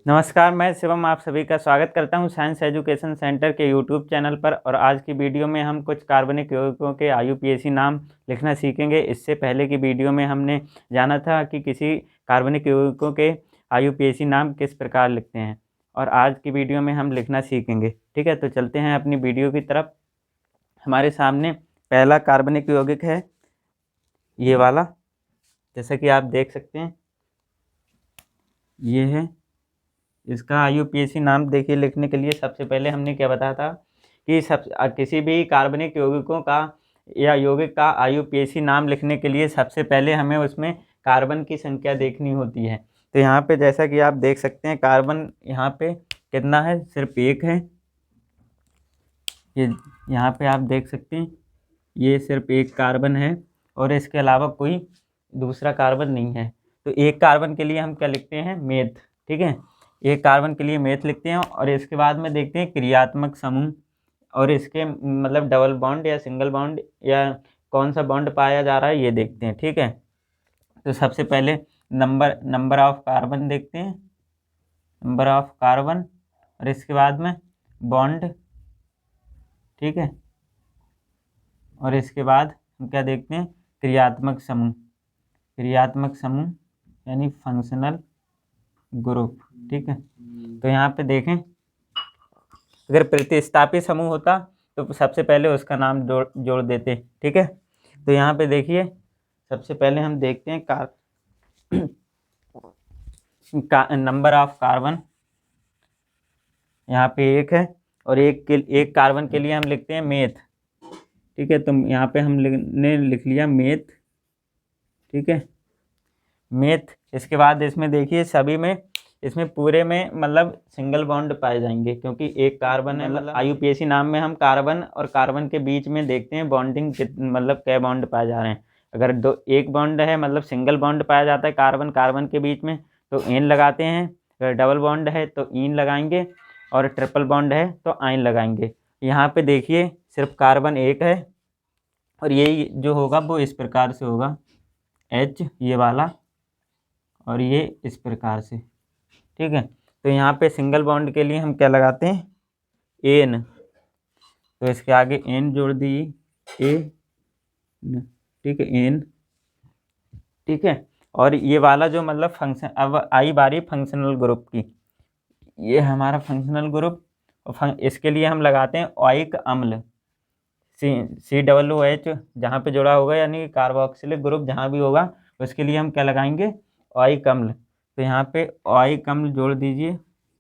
नमस्कार, मैं शिवम आप सभी का स्वागत करता हूं साइंस एजुकेशन सेंटर के यूट्यूब चैनल पर। और आज की वीडियो में हम कुछ कार्बनिक यौगिकों के IUPAC नाम लिखना सीखेंगे। इससे पहले की वीडियो में हमने जाना था कि किसी कार्बनिक यौगिकों के IUPAC नाम किस प्रकार लिखते हैं, और आज की वीडियो में हम लिखना सीखेंगे। ठीक है, तो चलते हैं अपनी वीडियो की तरफ। हमारे सामने पहला कार्बनिक यौगिक है ये वाला, जैसा कि आप देख सकते हैं ये है। इसका IUPAC नाम देखिए, लिखने के लिए सबसे पहले हमने क्या बताया था कि किसी भी कार्बनिक यौगिकों का या यौगिक का IUPAC नाम लिखने के लिए सबसे पहले हमें उसमें कार्बन की संख्या देखनी होती है। तो यहाँ पे जैसा कि आप देख सकते हैं कार्बन यहाँ पे कितना है, सिर्फ एक है। ये यहाँ पे आप देख सकते हैं ये सिर्फ एक कार्बन है और इसके अलावा कोई दूसरा कार्बन नहीं है। तो एक कार्बन के लिए हम क्या लिखते हैं, मेथ। ठीक है, एक कार्बन के लिए मेथ लिखते हैं। और इसके बाद में देखते हैं क्रियात्मक समूह, और इसके मतलब डबल बॉन्ड या सिंगल बॉन्ड या कौन सा बॉन्ड पाया जा रहा है ये देखते हैं। ठीक है, तो सबसे पहले नंबर ऑफ कार्बन देखते हैं, नंबर ऑफ कार्बन, और इसके बाद में बॉन्ड। ठीक है, और इसके बाद हम क्या देखते हैं, क्रियात्मक समूह। क्रियात्मक समूह यानी फंक्शनल ग्रुप। ठीक है, तो यहाँ पे देखें अगर प्रतिस्थापी समूह होता तो सबसे पहले उसका नाम जोड़ देते। ठीक है, तो यहाँ पे देखिए सबसे पहले हम देखते हैं नंबर ऑफ कार्बन यहाँ पे एक है, और एक कार्बन के लिए हम लिखते हैं मेथ। ठीक है, तो यहाँ पे हमने लिख लिया मेथ। ठीक है, मेथ। इसके बाद इसमें देखिए सभी में, इसमें पूरे में मतलब सिंगल बॉन्ड पाए जाएंगे, क्योंकि एक कार्बन है। मतलब IUPAC नाम में हम कार्बन और कार्बन के बीच में देखते हैं बॉन्डिंग मतलब क्या बॉन्ड पाए जा रहे हैं। अगर एक बॉन्ड है मतलब सिंगल बॉन्ड पाया जाता है कार्बन कार्बन के बीच में तो एन लगाते हैं, अगर डबल बॉन्ड है तो इन लगाएंगे, और ट्रिपल बॉन्ड है तो आइन लगाएंगे। यहाँ पे देखिए सिर्फ कार्बन एक है, और ये जो होगा वो इस प्रकार से होगा, H ये वाला, और ये इस प्रकार से। ठीक है, तो यहाँ पे सिंगल बॉन्ड के लिए हम क्या लगाते हैं, एन। तो इसके आगे एन जोड़ दिए, ए। ठीक है, एन। ठीक है, और ये वाला जो मतलब फंक्शन, अब आई बारी फंक्शनल ग्रुप की, ये हमारा फंक्शनल ग्रुप। और इसके लिए हम लगाते हैं ओइक अम्ल, COOH जहाँ पे जुड़ा होगा, यानी कार्बोक्सिलिक ग्रुप जहाँ भी होगा उसके लिए हम क्या लगाएंगे, ओइक अम्ल। तो यहाँ पे ओइक अम्ल जोड़ दीजिए,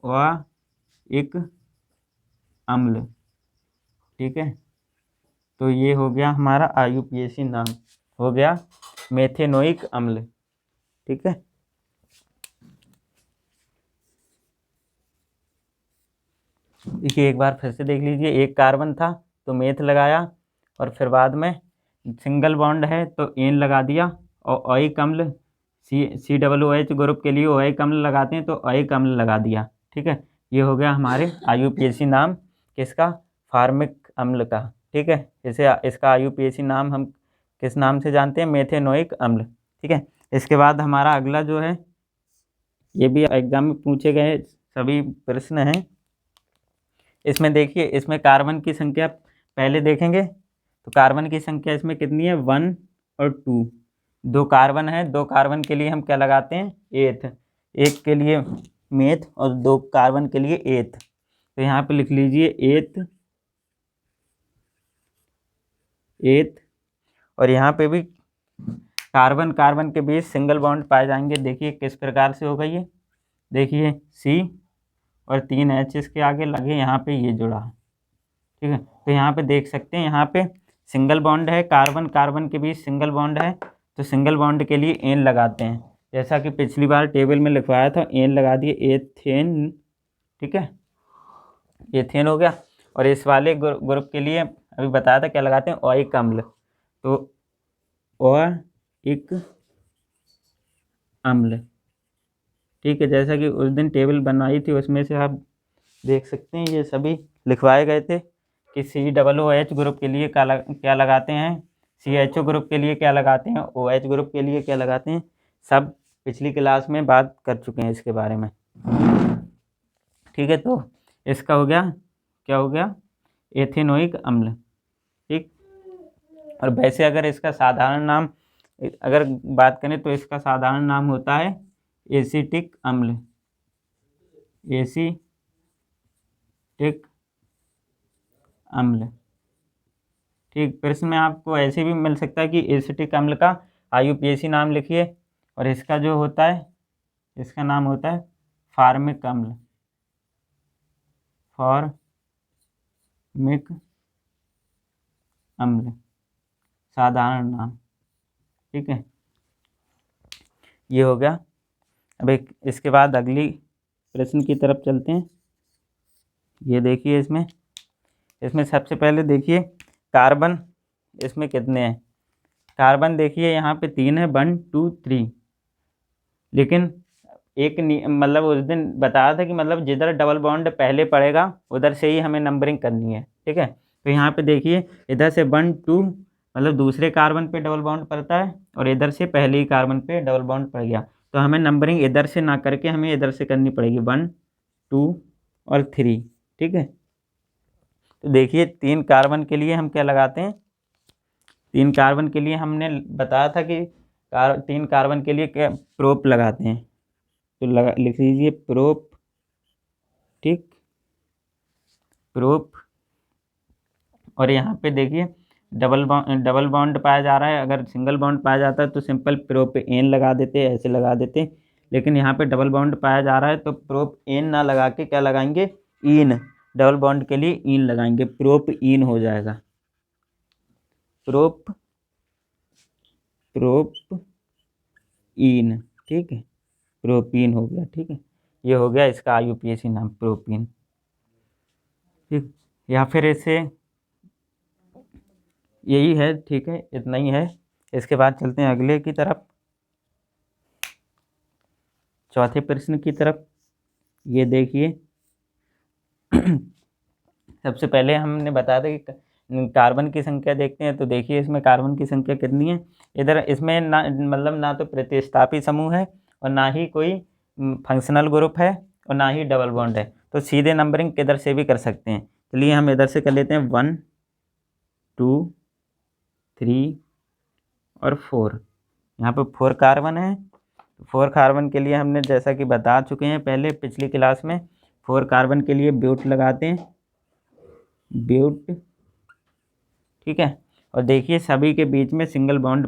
ओइक अम्ल। ठीक है, तो ये हो गया हमारा IUPAC नाम, हो गया मेथेनोइक अम्ल। ठीक है, देखिए एक बार फिर से देख लीजिए, एक कार्बन था तो मेथ लगाया, और फिर बाद में सिंगल बॉन्ड है तो एन लगा दिया, और ओइक अम्ल COOH ग्रुप के लिए ओइक अम्ल लगाते हैं तो ओइक अम्ल लगा दिया। ठीक है, ये हो गया हमारे IUPAC नाम किसका, फार्मिक अम्ल का। ठीक है, इसका IUPAC नाम हम किस नाम से जानते हैं, मेथेनोइक अम्ल। ठीक है, इसके बाद हमारा अगला जो है, ये भी एग्जाम में पूछे गए सभी प्रश्न हैं। इसमें देखिए, इसमें कार्बन की संख्या पहले देखेंगे तो कार्बन की संख्या इसमें कितनी है, 1 और 2। दो कार्बन है, दो कार्बन के लिए हम क्या लगाते हैं, एथ। एक के लिए मेथ और दो कार्बन के लिए एथ। तो यहाँ पे लिख लीजिए एथ, एथ। और यहाँ पे भी कार्बन कार्बन के बीच सिंगल बॉन्ड पाए जाएंगे। देखिए किस प्रकार से होगा ये, देखिए C और 3 H इसके आगे लगे, यहाँ पे ये जुड़ा है। ठीक है, तो यहाँ पे देख सकते हैं, यहाँ पे सिंगल बॉन्ड है, कार्बन कार्बन के बीच सिंगल बॉन्ड है, तो सिंगल बॉन्ड के लिए एन लगाते हैं, जैसा कि पिछली बार टेबल में लिखवाया था, एन लगा दिए, एथेन। ठीक है, एथेन हो गया। और इस वाले ग्रुप के लिए अभी बताया था क्या लगाते हैं, ओइक अम्ल। तो ओइक अम्ल। ठीक है, जैसा कि उस दिन टेबल बनवाई थी उसमें से आप देख सकते हैं ये सभी लिखवाए गए थे कि COOH ग्रुप के लिए क्या लगाते हैं, CHO ग्रुप के लिए क्या लगाते हैं, OH ग्रुप के लिए क्या लगाते हैं, सब पिछली क्लास में बात कर चुके हैं इसके बारे में। ठीक है, तो इसका हो गया, क्या हो गया, एथेनोइक अम्ल। ठीक, और वैसे अगर इसका साधारण नाम अगर बात करें तो इसका साधारण नाम होता है एसिटिक अम्ल, एसिटिक अम्ल। ठीक, प्रश्न में आपको ऐसे भी मिल सकता है कि एसिटिक अम्ल का IUPAC नाम लिखिए, और इसका जो होता है, इसका नाम होता है फार्मिक अम्ल, फार्मिक अम्ल साधारण नाम। ठीक है, ये हो गया। अब एक इसके बाद अगली प्रश्न की तरफ चलते हैं। ये देखिए, इसमें सबसे पहले देखिए कार्बन इसमें कितने हैं। कार्बन देखिए यहाँ पे 3 है, 1 2 3। लेकिन एक मतलब उस दिन बताया था कि मतलब जिधर डबल बॉन्ड पहले पड़ेगा उधर से ही हमें नंबरिंग करनी है। ठीक है, तो यहाँ पे देखिए इधर से 1 2 मतलब दूसरे कार्बन पे डबल बॉन्ड पड़ता है, और इधर से पहले ही कार्बन पे डबल बॉन्ड पड़ गया, तो हमें नंबरिंग इधर से ना करके हमें इधर से करनी पड़ेगी, 1 2 और 3। ठीक है, तो देखिए 3 कार्बन के लिए हम क्या लगाते हैं, 3 कार्बन के लिए हमने बताया था कि 3 कार्बन के लिए क्या प्रोप लगाते हैं, तो लिख लीजिए प्रोप। ठीक, प्रोप। और यहाँ पे देखिए डबल बॉन्ड पाया जा रहा है, अगर सिंगल बॉन्ड पाया जाता है तो सिंपल प्रोप एन लगा देते, ऐसे लगा देते। लेकिन यहाँ पे डबल बॉन्ड पाया जा रहा है तो प्रोप एन ना लगा के क्या लगाएंगे, इन। डबल बॉन्ड के लिए इन लगाएंगे, प्रोप इन हो जाएगा, प्रोप इन। ठीक है, प्रोपीन हो गया। ठीक है, ये हो गया इसका IUPAC नाम, प्रोपीन। ठीक, या फिर इसे यही है। ठीक है, इतना ही है। इसके बाद चलते हैं अगले की तरफ, चौथे प्रश्न की तरफ। ये देखिए सबसे पहले हमने बताया था कि कार्बन की संख्या देखते हैं, तो देखिए इसमें कार्बन की संख्या कितनी है। इधर इसमें ना मतलब ना तो प्रतिस्थापी समूह है और ना ही कोई फंक्शनल ग्रुप है और ना ही डबल बॉन्ड है, तो सीधे नंबरिंग किधर से भी कर सकते हैं। चलिए हम इधर से कर लेते हैं, 1 2 3 और 4। यहाँ पे 4 कार्बन है, 4 कार्बन के लिए हमने जैसा कि बता चुके हैं पहले पिछली क्लास में, 4 कार्बन के लिए ब्यूट लगाते हैं, ब्यूट। ठीक है, और देखिए सभी के बीच में सिंगल बॉन्ड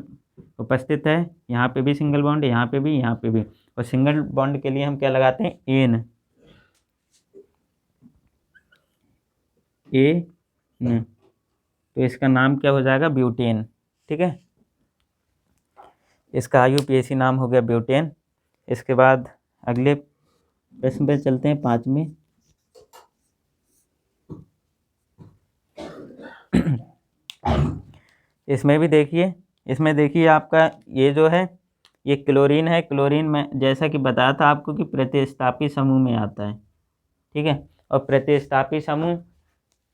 उपस्थित है, यहाँ पे भी सिंगल बॉन्ड, यहाँ पे भी, यहाँ पे भी। और सिंगल बॉन्ड के लिए हम क्या लगाते हैं, एन, एन। तो इसका नाम क्या हो जाएगा, ब्यूटेन। ठीक है, इसका IUPAC नाम हो गया ब्यूटेन। इसके बाद अगले प्रश्न पे चलते हैं, 5वें। इसमें देखिए आपका ये जो है ये क्लोरीन है। क्लोरीन में जैसा कि बताया था आपको कि प्रतिस्थापी समूह में आता है। ठीक है, और प्रतिस्थापी समूह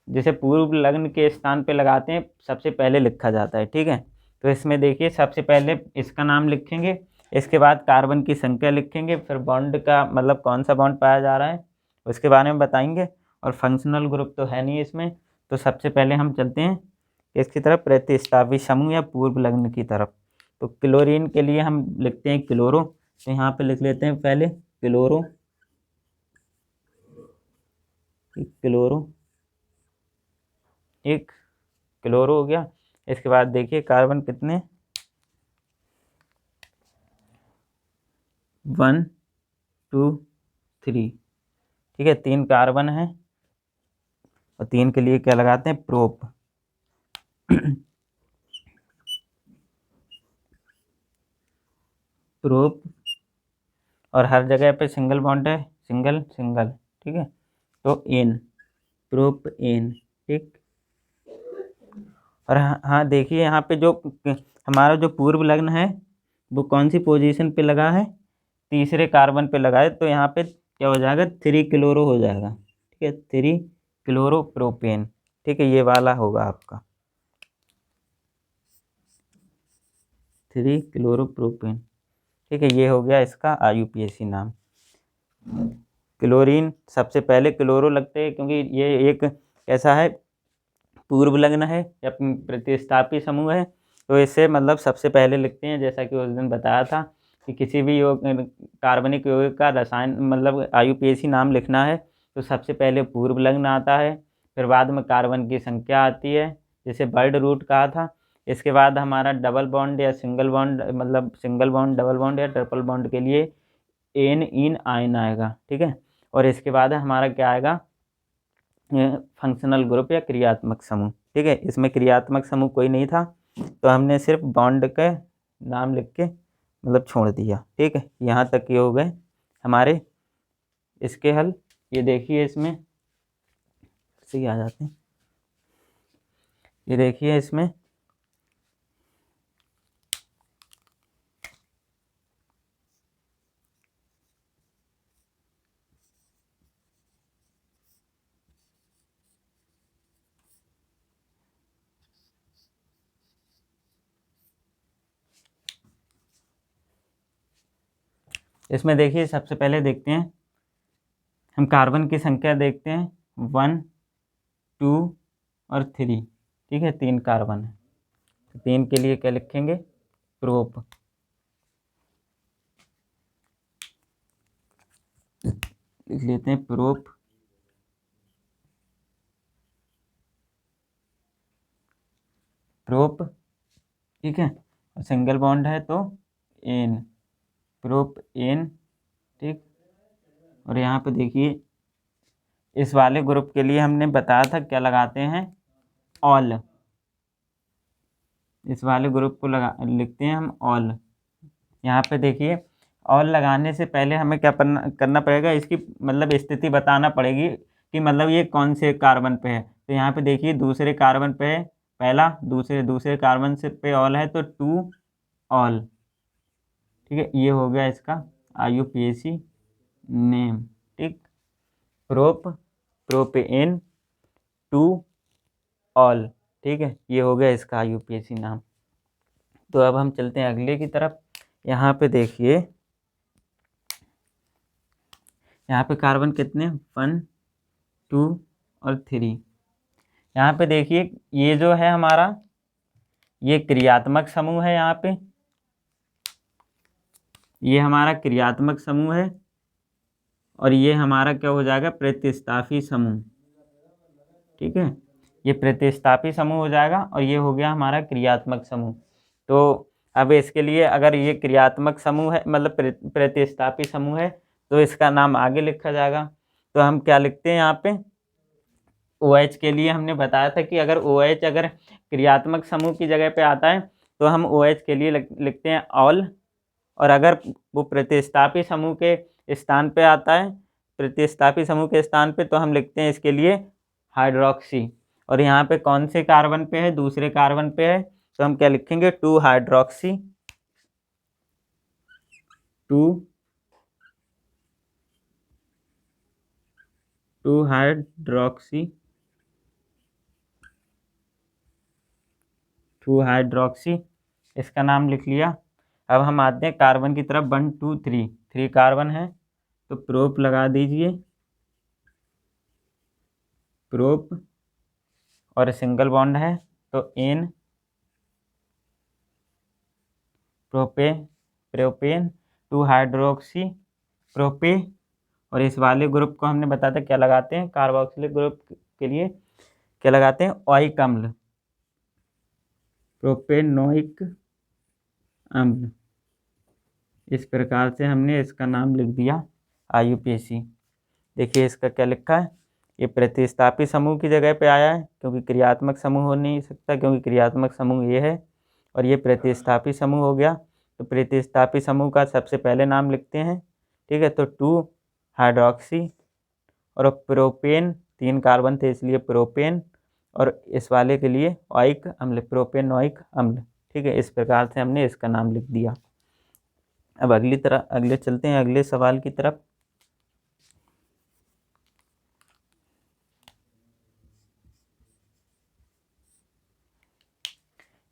जिसे पूर्व लग्न के स्थान पे लगाते हैं सबसे पहले लिखा जाता है। ठीक है, तो इसमें देखिए सबसे पहले इसका नाम लिखेंगे, इसके बाद कार्बन की संख्या लिखेंगे, फिर बॉन्ड का मतलब कौन सा बॉन्ड पाया जा रहा है उसके बारे में बताएंगे, और फंक्शनल ग्रुप तो है नहीं इसमें। तो सबसे पहले हम चलते हैं इसकी तरफ, प्रतिस्थापी समूह या पूर्व लग्न की तरफ। तो क्लोरीन के लिए हम लिखते हैं क्लोरो, तो यहाँ पे लिख लेते हैं पहले क्लोरो, क्लोरो। एक क्लोरो हो गया। इसके बाद देखिए कार्बन कितने, 1 2 3। ठीक है, 3 कार्बन है, और 3 के लिए क्या लगाते हैं, प्रोप। प्रोप, और हर जगह पे सिंगल बॉन्ड है, सिंगल सिंगल। ठीक है, तो एन, प्रोप एन। ठीक, और हाँ देखिए यहाँ पे जो हमारा जो पूर्व लग्न है वो कौन सी पोजीशन पे लगा है, तीसरे कार्बन पे लगा है, तो यहाँ पे क्या हो जाएगा, 3 क्लोरो हो जाएगा। ठीक है, 3 क्लोरो प्रोपेन। ठीक है, ये वाला होगा आपका 3 क्लोरो प्रोपेन। ठीक है, ये हो गया इसका IUPAC नाम। क्लोरीन सबसे पहले क्लोरो लगते हैं क्योंकि ये एक कैसा है, पूर्व लग्न है या प्रतिस्थापी समूह है, तो इससे मतलब सबसे पहले लिखते हैं। जैसा कि उस दिन बताया था कि किसी भी कार्बनिक यौगिक का रसायन मतलब IUPAC नाम लिखना है तो सबसे पहले पूर्व लग्न आता है, फिर बाद में कार्बन की संख्या आती है, जिसे वर्ड रूट कहा था। इसके बाद हमारा डबल बॉन्ड या सिंगल बॉन्ड मतलब सिंगल बॉन्ड, डबल बॉन्ड या ट्रिपल बॉन्ड के लिए एन इन आयन आएगा। ठीक है, और इसके बाद हमारा क्या आएगा, फंक्शनल ग्रुप या क्रियात्मक समूह। ठीक है, इसमें क्रियात्मक समूह कोई नहीं था तो हमने सिर्फ बॉन्ड के नाम लिख के मतलब छोड़ दिया। ठीक है, यहाँ तक ये हो गए हमारे इसके हल। ये देखिए इसमें से ही आ जाते हैं, ये देखिए इसमें इसमें देखिए सबसे पहले देखते हैं हम कार्बन की संख्या देखते हैं 1 2 और 3। ठीक है, 3 कार्बन है तो 3 के लिए क्या लिखेंगे, प्रोप। लिख लेते हैं प्रोप। प्रोप ठीक है, और सिंगल बॉन्ड है तो एन, प्रोप एन। ठीक, और यहाँ पे देखिए इस वाले ग्रुप के लिए हमने बताया था क्या लगाते हैं, ऑल। इस वाले ग्रुप को लगा लिखते हैं हम ऑल। यहाँ पे देखिए ऑल लगाने से पहले हमें क्या करना पड़ेगा, इसकी मतलब स्थिति बताना पड़ेगी कि मतलब ये कौन से कार्बन पे है। तो यहाँ पे देखिए दूसरे कार्बन पे है पहला, दूसरे कार्बन से पे ऑल है तो 2 ऑल। ठीक है, ये हो गया इसका IUPAC नेम। ठीक, प्रोप, प्रोपेन, 2 ऑल। ठीक है, ये हो गया इसका IUPAC नाम। तो अब हम चलते हैं अगले की तरफ। यहाँ पे देखिए यहाँ पे कार्बन कितने, 1 2 और 3। यहाँ पे देखिए ये जो है हमारा ये क्रियात्मक समूह है। यहाँ पे ये हमारा क्रियात्मक समूह है और ये हमारा क्या हो जाएगा, प्रतिस्थापी समूह। ठीक है, ये प्रतिस्थापी समूह हो जाएगा और ये हो गया हमारा क्रियात्मक समूह। तो अब इसके लिए अगर ये क्रियात्मक समूह है मतलब प्रतिस्थापी समूह है तो इसका नाम आगे लिखा जाएगा। तो हम क्या लिखते हैं यहाँ पे, OH के लिए हमने बताया था कि अगर OH अगर क्रियात्मक समूह की जगह पे आता है तो हम OH के लिए लिखते हैं ऑल, और अगर वो प्रतिस्थापी समूह के स्थान पे आता है, प्रतिस्थापी समूह के स्थान पे, तो हम लिखते हैं इसके लिए हाइड्रोक्सी। और यहाँ पे कौन से कार्बन पे है, दूसरे कार्बन पे है तो हम क्या लिखेंगे, 2 हाइड्रोक्सी, 2 हाइड्रोक्सी, 2 हाइड्रोक्सी, इसका नाम लिख लिया। अब हम आते हैं कार्बन की तरफ, 1 2 3, 3 कार्बन है तो प्रोप लगा दीजिए, प्रोप, और सिंगल बॉन्ड है तो एन, प्रोपे, प्रोपेन, 2 हाइड्रोक्सी, प्रोपे, और इस वाले ग्रुप को हमने बताया था क्या लगाते हैं, कार्बोक्सिलिक ग्रुप के लिए क्या लगाते हैं, ओइक अम्ल, प्रोपेनोइक अम्ल। इस प्रकार से हमने इसका नाम लिख दिया IUPAC। देखिए इसका क्या लिखा है, ये प्रतिस्थापी समूह की जगह पे आया है क्योंकि क्रियात्मक समूह हो नहीं सकता क्योंकि क्रियात्मक समूह ये है, और ये प्रतिस्थापी समूह हो गया। तो प्रतिस्थापी समूह का सबसे पहले नाम लिखते हैं। ठीक है, तो 2 हाइड्रोक्सी, और प्रोपेन, 3 कार्बन थे इसलिए प्रोपेन, और इस वाले के लिए ओइक अम्ल, प्रोपेनोइक अम्ल। ठीक है, इस प्रकार से हमने इसका नाम लिख दिया। अब अगले चलते हैं अगले सवाल की तरफ।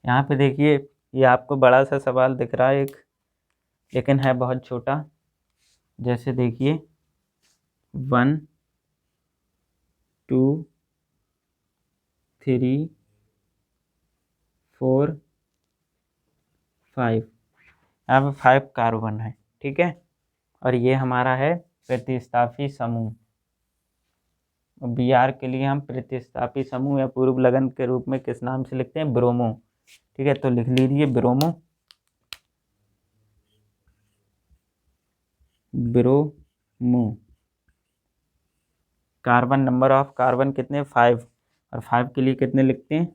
यहाँ पे देखिए ये आपको बड़ा सा सवाल दिख रहा है एक, लेकिन है बहुत छोटा। जैसे देखिए 1 2 3 4 5, यहाँ पे 5 कार्बन है, ठीक है। और ये हमारा है प्रतिस्थापी समूह। Br के लिए हम प्रतिस्थापी समूह या पूर्व लगन के रूप में किस नाम से लिखते हैं? ब्रोमो, ठीक है। तो लिख लीजिए bromo, bromo. Carbon, number of carbon कितने? 5, और 5 के लिए कितने लिखते हैं?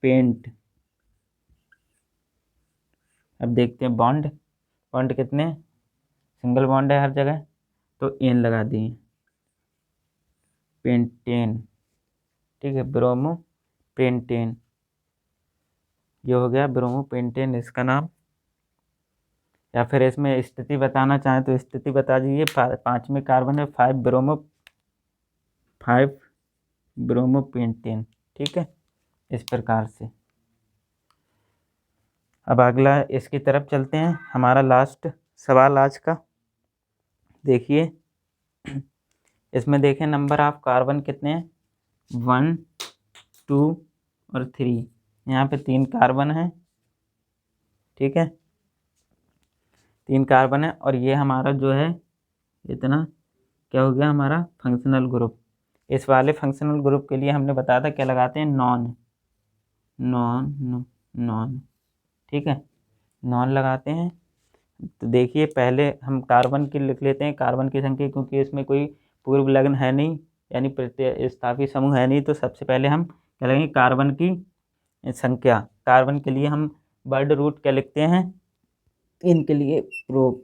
पेंट। अब देखते हैं बॉन्ड, बॉन्ड कितने? सिंगल बॉन्ड है हर जगह, तो एन लगा दिए, पेंटेन, ठीक है। ब्रोमो पेंटेन, ये हो गया ब्रोमो पेंटेन इसका नाम। या फिर इसमें स्थिति बताना चाहें तो स्थिति बता दीजिए। 5वें कार्बन में 5 ब्रोमो पेंटेन, ठीक है, इस प्रकार से। अब अगला इसकी तरफ चलते हैं, हमारा लास्ट सवाल आज का। देखिए इसमें देखें नंबर ऑफ कार्बन कितने हैं? 1 2 और 3। यहाँ पे 3 कार्बन है, ठीक है, 3 कार्बन है। और ये हमारा जो है इतना क्या हो गया? हमारा फंक्शनल ग्रुप। इस वाले फंक्शनल ग्रुप के लिए हमने बताया था क्या लगाते हैं? नॉन, नॉन, नॉन, ठीक है, नॉन लगाते हैं। तो देखिए पहले हम कार्बन की लिख लेते हैं, कार्बन की संख्या, क्योंकि इसमें कोई पूर्व लग्न है नहीं, यानी प्रतिस्थापी समूह है नहीं। तो सबसे पहले हम क्या लगेंगे? कार्बन की संख्या। कार्बन के लिए हम वर्ड रूट क्या लिखते हैं? इनके लिए प्रोप,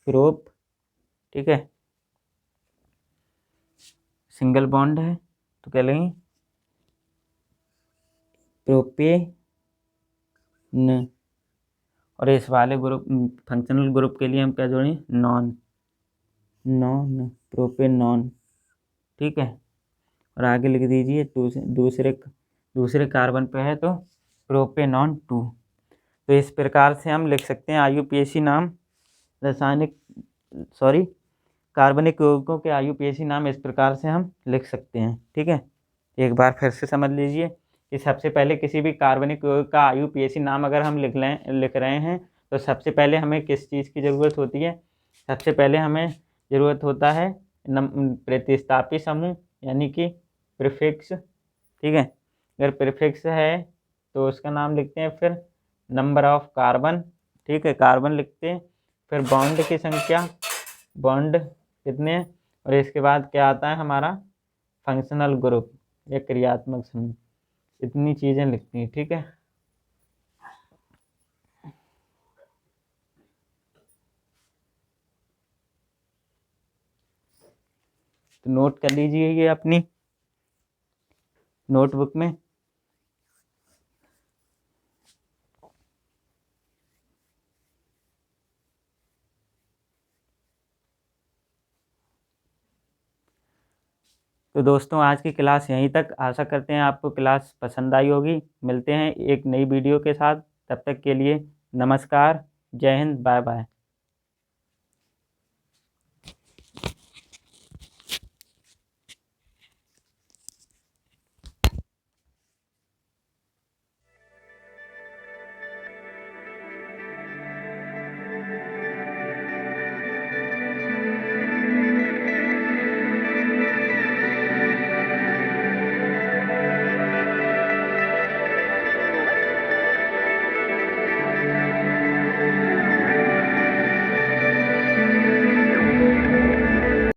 प्रोप, ठीक है। सिंगल बॉन्ड है तो क्या लेंगे? प्रोपेन। और इस वाले ग्रुप फंक्शनल ग्रुप के लिए हम क्या जोड़ें? नॉन, नॉन, प्रोपेनॉन, ठीक है। और आगे लिख दीजिए दूसरे कार्बन पे है तो प्रोपेनॉन 2। तो इस प्रकार से हम लिख सकते हैं IUPAC नाम, रासायनिक कार्बनिक यौगिकों के IUPAC नाम इस प्रकार से हम लिख सकते हैं, ठीक है। एक बार फिर से समझ लीजिए कि सबसे पहले किसी भी कार्बनिक यौगिक का IUPAC नाम अगर हम लिख रहे हैं तो सबसे पहले हमें किस चीज़ की ज़रूरत होती है? सबसे पहले हमें ज़रूरत होता है प्रतिस्थापी समूह, यानी कि प्रीफिक्स, ठीक है। अगर प्रीफिक्स है तो उसका नाम लिखते हैं, फिर नंबर ऑफ कार्बन, ठीक है, कार्बन लिखते हैं, फिर बॉन्ड की संख्या, बॉन्ड कितने, और इसके बाद क्या आता है? हमारा फंक्शनल ग्रुप या क्रियात्मक समूह। इतनी चीज़ें लिखती हैं, ठीक है। तो नोट कर लीजिए ये अपनी नोटबुक में। तो दोस्तों आज की क्लास यहीं तक। आशा करते हैं आपको क्लास पसंद आई होगी। मिलते हैं एक नई वीडियो के साथ, तब तक के लिए नमस्कार, जय हिंद, बाय बाय।